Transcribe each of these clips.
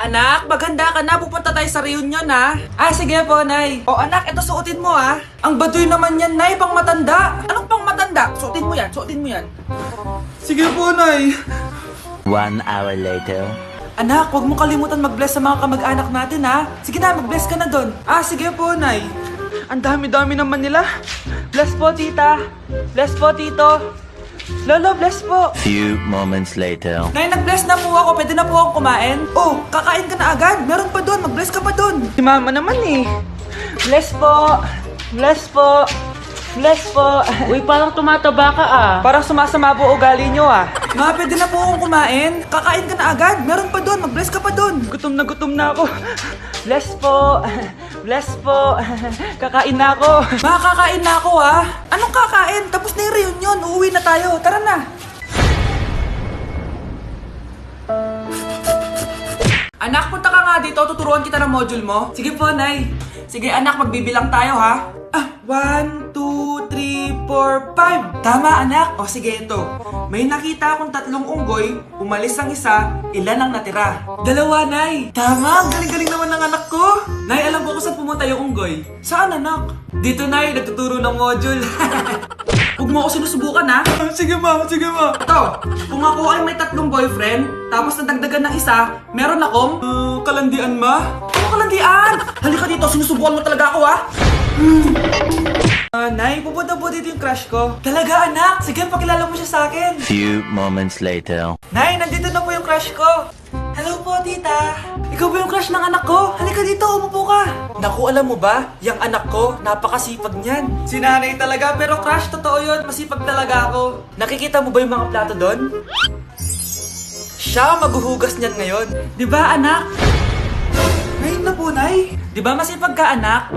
Anak, maghanda ka na. Pupunta tayo sa reunion, ha? Sige po, Nay. O, anak, ito suotin mo, ha? Ang baduy naman yan, Nay. Pang matanda. Anong pang matanda? Suotin mo yan, suotin mo yan. Sige po, Nay. 1 hour later. Anak, huwag mo kalimutan mag-bless sa mga kamag-anak natin, ha? Sige na, mag-bless ka na doon. Sige po, Nay. Ang dami-dami naman nila. Bless po, tita. Bless po, tito. Lolo, bless po. Few moments later. Nay, nag-bless na po ako. Pwede na po akong kumain. Oh, kakain ka na agad. Meron pa doon. Mag-bless ka pa doon. Si mama naman eh. Bless po. Bless po. Bless po. Uy, parang tumataba ka Parang sumasama po ugali nyo Ma, pwede na po akong kumain. Kakain ka na agad. Meron pa doon. Mag-bless ka pa doon. Gutom na ako. Bless po. Bless po. Kakain na ako. Ma, kakain na ako Anong kakain? Tapos na yung reunion. Uuwi na tayo. Tara na. Anak, punta ka nga dito. Tuturuan kita ng module mo. Sige po, Nay. Sige, anak. Magbibilang tayo, ha? 1, 2, 3, 4, 5. Tama, anak. O, sige, ito. May nakita akong 3 unggoy. Umalis ang isa. Ilan ang natira? 2, Nay. Tama. Galing-galing naman ng anak ko. Nay, alam ko kung saan pumunta yung unggoy. Saan, anak? Dito, Nay. Nagtuturo ng module. Huwag mo ako sinusubukan, ha? Sige, ma. Sige, ma. Ito, kung ako ay may 3 boyfriend, tapos nadagdagan ng isa, meron akong... kalandian, ma? Ano kalandian? Halika dito, sinusubukan mo talaga ako, ha? Nay, pupunta po dito yung crush ko. Talaga, anak? Sige, pakilala mo siya sa akin. Few moments later. Nay, nandito na po yung crush ko. Hello po, tita. Ikaw ba yung crush ng anak ko? Halika dito, umupo ka. Naku, alam mo ba? Yung anak ko, napakasipag niyan. Si nanay talaga, pero crush, totoo yun. Masipag talaga ako. Nakikita mo ba yung mga plato doon? Siya maghuhugas niyan ngayon. Di ba, anak? Ngayon na po, Nay. Di ba masipag ka, anak?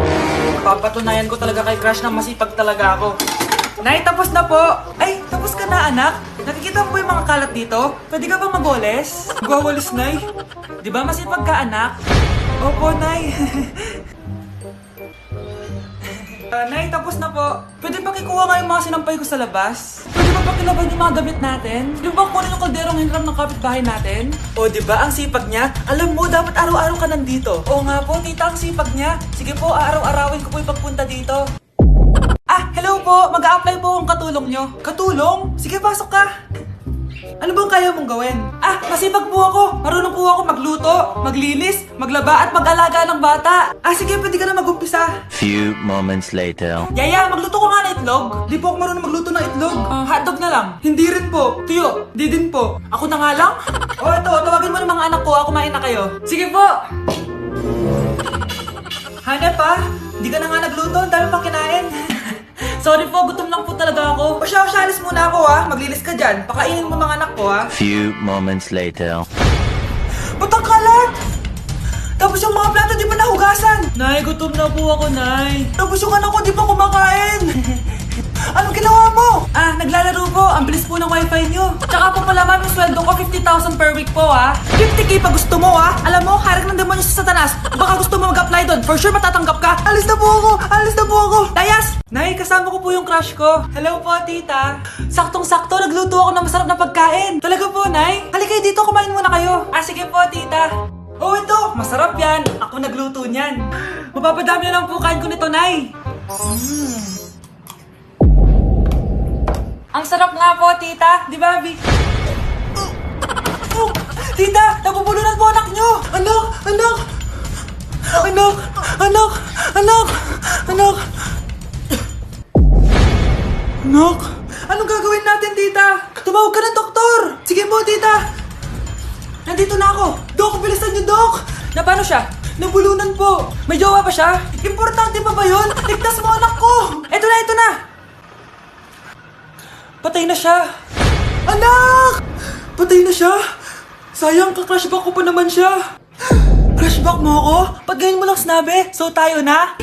Papatunayan ko talaga kay crush na masipag talaga ako. Nay, tapos na po. Ay, tapos ka na, anak. Nakikita mo ba yung mga kalat dito? Pwede ka bang magwalis? Magwawalis, Nay. Di ba masipag ka, anak? Opo, Nay. Nay, tapos na po. Pwede ba kikuha nga yung mga sinampay ko sa labas? Pwede ba pakilaban yung mga gamit natin? Di ba kunin yung kalderong hinram ng kapitbahay natin? O, di ba ang sipag niya? Alam mo, dapat araw-araw ka nandito. Oo nga po, tita, ang sipag niya. Sige po, araw-arawin ko po yung pagpunta dito. Hello po. Mag-a-apply po ang katulong nyo. Katulong? Sige, pasok ka. Ano bang kaya mong gawin? Masipag po ako. Marunong po ako magluto, maglinis, maglaba at mag-alaga ng bata. Sige, pwede ka na mag-umpisa. Few moments later. Yaya, magluto ko nga ng itlog. Di po ako marunong magluto ng itlog. Hotdog na lang. Hindi rin po. Tuyo, di din po. Ako na nga lang? Ito, tawagin mo ng mga anak ko. Kumain na kayo. Sige po. Hanep Di ka na nga nagluto. Ang dami pang kinain. Sorry po, gutom lang po talaga ako. O siya, alis muna ako Maglinis ka dyan. Pakainin mo mga anak ko Few moments later. Ba't ang kalat? Tapos yung mga plato di ba nahugasan? Nay, gutom na po ako, Nay. Tapos yung anak ko di pa kumakain. Anong ginawa mo? Naglalaro po. Ang bilis po ng wifi nyo. Tsaka po pala, ma'am, yung sweldo ko 50,000 per week po 50k pa gusto mo Alam mo, harik ng demonyo sa Satanas. Baka gusto mo mag-apply doon. For sure matatanggap ka. Alis na po ako. Alis na po ako. Dayas! Nay, kasama ko po yung crush ko. Hello po, tita. Saktong-sakto, nagluto ako ng masarap na pagkain. Talaga po, Nay. Halika dito, kumain muna kayo. Sige po, tita. Oh, ito. Masarap yan. Ako nagluto niyan. Mapapadami na lang po kain ko nito, Nay. Ang sarap nga po, tita. Di ba, Bi? Tita, nabubulunan po anak nyo. Anak! Anak! Anak! Anak! Anak! Anak! Anak! Anong gagawin natin, tita? Tumawag ka ng doktor! Sige po, tita! Nandito na ako! Dok, bilisan niyo, Dok! Na paano siya? Nabulunan po! May jowa pa siya? Importante pa ba yun? Ligtas mo anak ko! Ito na! Patay na siya! Anak! Patay na siya? Sayang, ka-crushback ko pa naman siya! Crushback mo ako? Pag ganyan mo lang sinabi, so tayo na?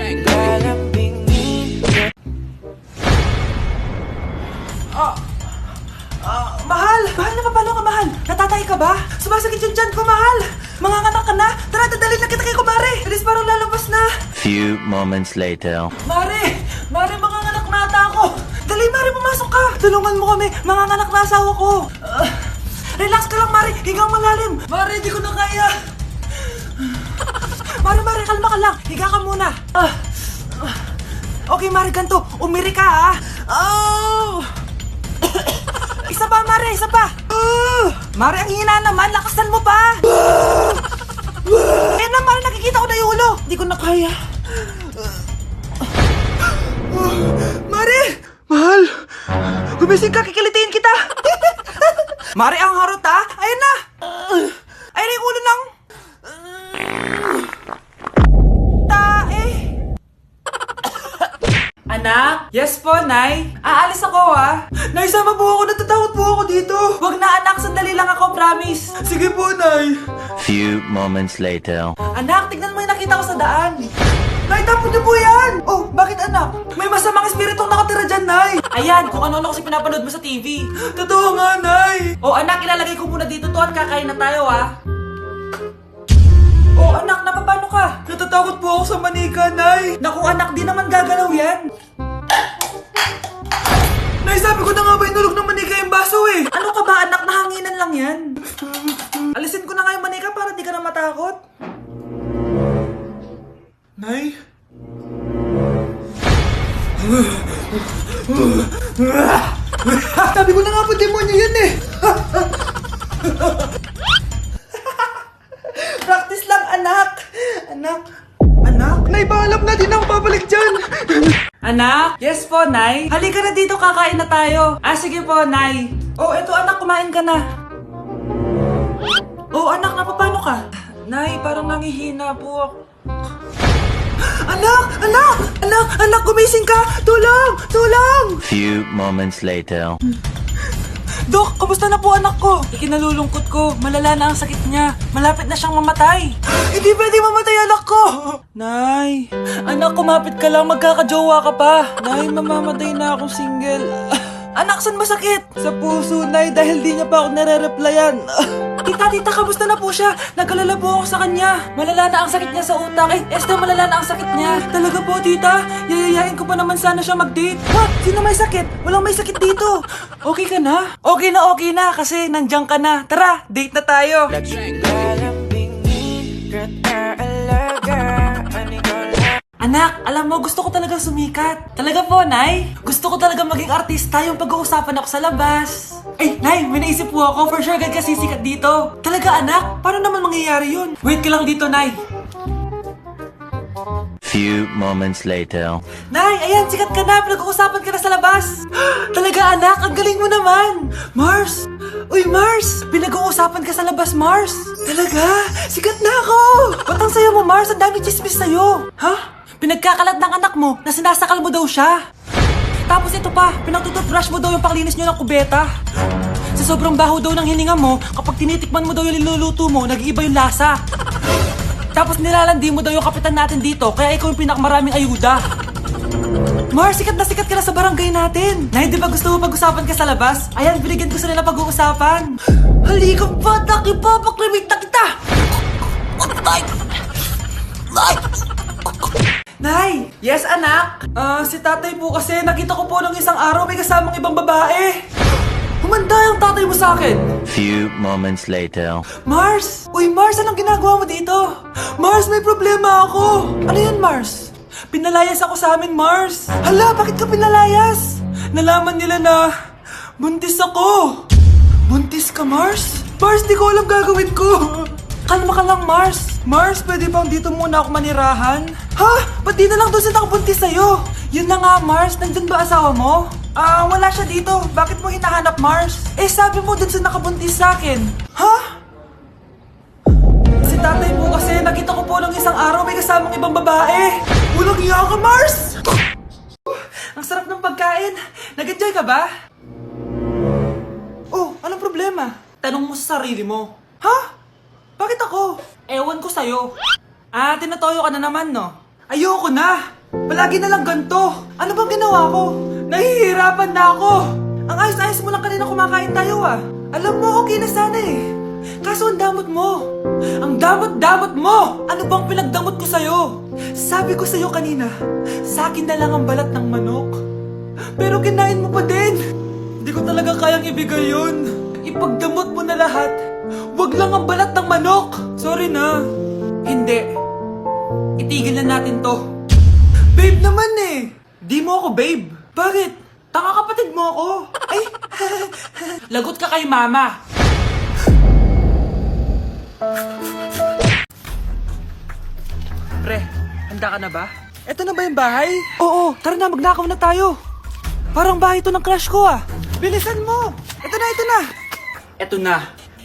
Mahal! Mahal na paano ka, mahal? Natatay ka ba? Sumasakit yung tiyan ko, mahal! Manganganak ka na? Tara, dadalhin na kita kay Kumare! Bilis, parang lalabas na! Few moments later. Mare! Mare, manganganak na ata ako! Dali, Mare, pumasok ka! Tulungan mo kami! Manganganak na asawa ko! Relax ka lang, Mare! Higang malalim! Mare, di ko na kaya! ka lang. Higa ka muna. Okay, Mare, ganito. Umiri ka, ha? Oh! Isa pa, Mare, isa pa. Mare, ang hina naman. Lakasan mo pa. Eh na, Mare, nakikita ko na yung ulo. Hindi ko na kaya. Mare! Mahal! Gumising ka, kikilitiin kita. Mare, ang harot, ha? Ayun na. Ayun na yung ulo ng... tae. Anak? Yes po, Nay. Aalis ako, ha? Nay, sama po ako. Natatakot po ako dito. Wag na, anak. Sandali lang ako, promise. Sige po, Nay. Few moments later. Anak, tignan mo yung nakita ko sa daan. Nay, tapon niyo po yan. Oh, bakit, anak? May masamang espiritong nakatira dyan, Nay. Ayan, kung ano-ano kasi pinapanood mo sa TV. Totoo nga, Nay. Oh, anak, ilalagay ko muna dito to at kakain na tayo, ha? Oh, anak, napapano ka? Natatakot po ako sa manika, Nay. Naku, anak, di naman gagalaw yan. Nay, sabi ko na nga ba inulog ng manika yung baso eh. Ano ka ba, anak? Nahanginan lang yan. Alisin ko na nga yung manika para di ka na matakot. Nay? Sabi ko na nga po, demonyo yan eh. Practice lang, anak. Anak? Nay, paalam na, di na ako babalik dyan. Anak? Yes po, Nay. Halika na dito, kakain na tayo. Ah, sige po, Nay. Oh, eto anak, kumain ka na. Oh, anak, napapano ka? Nay, parang nangihina po ako. Anak, gumising ka! Tulong! Few moments later. Dok, kamusta na po anak ko? Ikinalulungkot ko, malala na ang sakit niya. Malapit na siyang mamatay. Hindi pwede mamatay anak ko! Nay, anak, kumapit ka lang, magkakajowa ka pa. Nay, mamamatay na akong single. Anak, saan masakit? Sa puso, Nay, dahil di niya pa ako nare-replyan. Tita, kamusta na po siya? Nag-alala po ako sa kanya. Malala na ang sakit niya sa utak. Esther, malala na ang sakit niya. Talaga po, tita? Yayayain ko pa naman sana siya mag-date. Ha? Sino may sakit? Walang may sakit dito. Okay ka na? Okay na, kasi nandiyan ka na. Tara, date na tayo. Anak, alam mo, gusto ko talagang sumikat. Talaga po, Nay? Gusto ko talaga maging artista yung pag-uusapan ako sa labas. Ay, Nay, may naisip po ako. For sure, agad ka sisikat dito. Talaga, anak? Paano naman mangyayari yun? Wait ka lang dito, Nay. Few moments later. Nay, ayan, sikat ka na. Pinag-uusapan ka na sa labas. Talaga, anak? Ang galing mo naman. Mars! Uy, Mars! Pinag-uusapan ka sa labas, Mars. Talaga? Sikat na ako! Ba't ang sayo mo, Mars? Ang dami chismis sa'yo. Ha? Pinagkakalat ng anak mo na sinasakal mo daw siya. Tapos ito pa, pinagtututbrush mo daw yung paklinis nyo ng kubeta. Sa sobrang baho daw ng hininga mo, kapag tinitikman mo daw yung niluluto mo, nag-iiba yung lasa. Tapos nilalandi mo daw yung kapitan natin dito, kaya ikaw yung pinakamaraming ayuda. Mars, sikat ka na sa barangay natin. Nay, di ba gusto mo pag-usapan ka sa labas? Ayan, binigyan ko sila na pag-uusapan. Halika pa, paklimit na kita. Nay! Yes, anak? Si tatay po kasi nakita ko po nung isang araw may kasamang ibang babae. Humanda yung tatay mo sa akin. Few moments later. Mars! Uy, Mars, anong ginagawa mo dito? Mars, may problema ako. Ano yan, Mars? Pinalayas ako sa amin, Mars. Hala, bakit ka pinalayas? Nalaman nila na buntis ako. Buntis ka, Mars? Mars, di ko alam gagawin ko. Kalma ka lang, Mars. Mars, pwede bang dito muna ako manirahan? Ha? Ba't di na lang doon sa nakabuntis sa'yo? Yun na nga, Mars. Nandun ba asawa mo? Wala siya dito. Bakit mo hinahanap, Mars? Eh, sabi mo dun sa nakabuntis sa'kin. Ha? Si tatay mo kasi nakita ko po nung isang araw may kasamang ibang babae. Walang iya ka, Mars! Ang sarap ng pagkain. Nag-enjoy ka ba? Oh, anong problema? Tanong mo sa sarili mo. Ha? Bakit ako? Ewan ko sa'yo. Tinatoyo ka na naman, no? Ayoko na! Palagi na lang ganito. Ano bang ginawa ko? Nahihirapan na ako. Ang ayos-ayos mo lang kanina kumakain tayo, Alam mo, okay na sana eh. Kaso ang damot mo. Ang damot-damot mo! Ano bang pinagdamot ko sa'yo? Sabi ko sa'yo kanina, sa akin na lang ang balat ng manok. Pero kinain mo pa din. Hindi ko talaga kayang ibigay yun. Ipagdamot mo na lahat. Wag lang ang balat ng manok. Sorry na. Hindi. itigil na natin to. Babe naman eh! Di mo ako babe. Bakit? Tanga kapatid mo ako. Ay, lagot ka kay mama. Pre, handa ka na ba? Eto na ba yung bahay? Oo, tara na, magnakaw na tayo. Parang bahay to ng crush ko ah. Bilisan mo! Ito na, ito na! Eto na.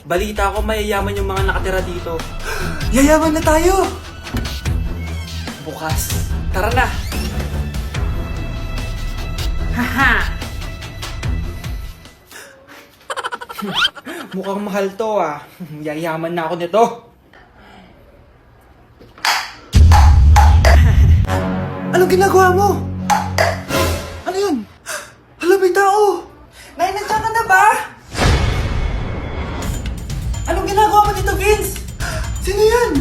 Balita ko mayayaman yung mga nakatira dito. Yayaman na tayo! Bukas. Tara na! Haha! Mukhang mahal to ah. Yayaman na ako nito. Anong ginagawa mo? Ano yun? Hala, may tao! Nay, nandiyan ka na ba? Anong ginagawa mo dito, Vince? Sino yan?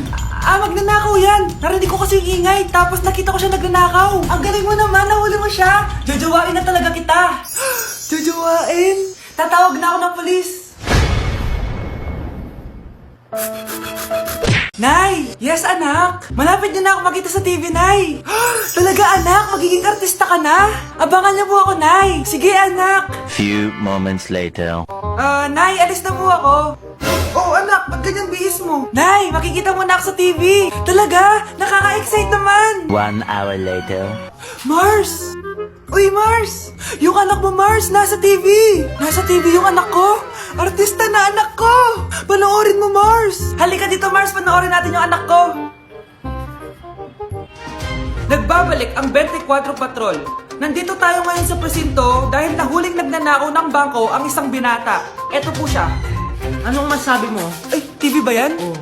Magnanakaw yan! Narinig ko kasi yung ingay, tapos nakita ko siya nagnanakaw. Ang galing mo naman, nahuli mo siya! Jojowain na talaga kita! Jojowain? Tatawag na ako ng polis! Nay! Yes, anak! Malapit niyo na ako makita sa TV, Nay! Talaga, anak? Magiging artista ka na? Abangan niyo po ako, Nay! Sige, anak! Few moments later. Nay, alis na po ako. Oh, anak, ba't ganyan bihis mo? Nay, makikita mo na ako sa TV! Talaga? Nakaka-excite naman! 1 hour later. Mars! Uy, Mars! Yung anak mo, Mars, nasa TV! Nasa TV yung anak ko! Artista na anak ko! Panoorin mo, Mars! Halika dito, Mars, panoorin natin yung anak ko! Nagbabalik ang 24 Patrol. Nandito tayo ngayon sa presinto dahil nahuling nagnanakaw ng bangko ang isang binata. Eto po siya. Anong masabi mo? Ay, TV ba yan? Oo.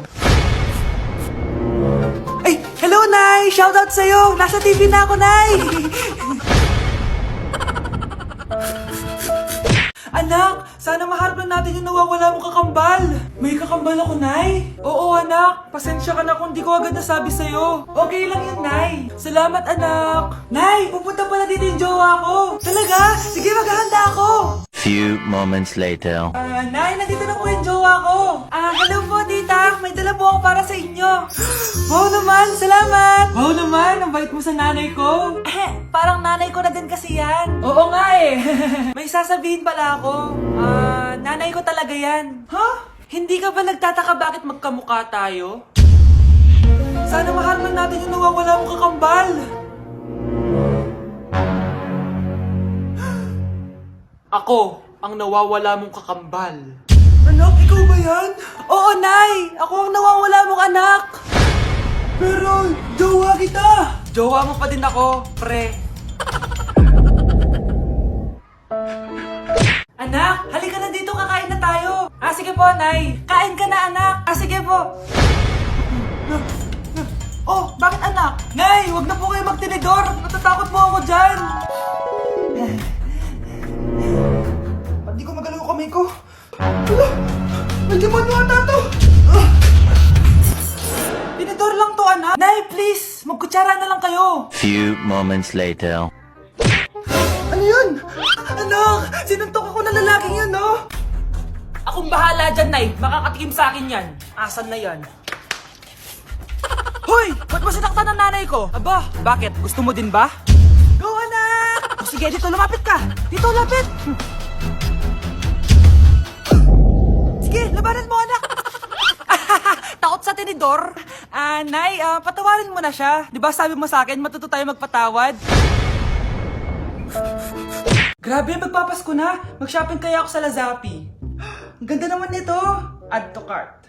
Ay, hello, Nay! Shoutout sa'yo! Nasa TV na ako, Nay! Anak, sana maharap na natin yung nawawala mong kakambal. May kakambal ako, Nay. Oo, anak. Pasensya ka na kung di ko agad nasabi sa'yo. Okay lang yun, Nay. Salamat, anak. Nay, pupunta pala dito yung jowa ko. Talaga? Sige, maghahanda ako. Few moments later. Nay, nandito na po yung jowa ko. Hello po, tita. May dala po ako para sa inyo. Wow naman, salamat. Wow naman, ang bait mo sa nanay ko. Parang nanay ko na din kasi yan. Oo nga eh. May sasabihin pala ako. Nanay ko talaga yan. Huh? Hindi ka ba nagtataka bakit magkamukha tayo? Sana maharap natin yung nawawala mong kakambal. Ako, ang nawawala mong kakambal. Anak, ikaw ba yan? Oo, Nay! Ako ang nawawala mong anak! Pero, jowa kita! Jowa mo pa din ako, pre. Anak, halika na dito, kakain na tayo. Sige po, Nay. Kain ka na, anak. Sige po. Oh, bakit anak? Nay, wag na po kayo magtinidor. Natatakot po ako dyan. Hindi ko magalaw ang kamay ko. Hala, may demonyo ata to. Tinidor lang to, anak. Nay, please, magkutsara na lang kayo. Few moments later. Ano yun? Anak, sinuntok ako na lalaking yun, no? Akong bahala dyan, Nay. Makakatikim sa akin yan. Asan na yan? Hoy! Ba't mo sinaktan ng nanay ko? Aba, bakit? Gusto mo din ba? Go, anak! O sige, dito, lumapit ka! Dito, lapit! Sige, labanan mo, anak! Takot sa tinidor? Nay, patawarin mo na siya. Di ba sabi mo sa akin, matuto tayo magpatawad? Grabe, magpapasko na. Mag-shopping kaya ako sa Lazapi. Ang ganda naman nito. Add to cart.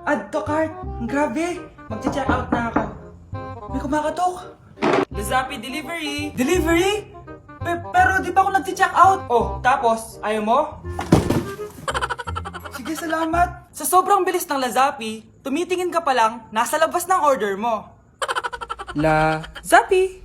Add to cart. Grabe. Mag-check out na ako. May kumakatok. Lazapi delivery. Delivery? Pero di pa ako nag-check out. Oh, tapos, ayaw mo? Sige, salamat. Sa sobrang bilis ng Lazapi, tumitingin ka pa lang, nasa labas ng order mo. Lazapi.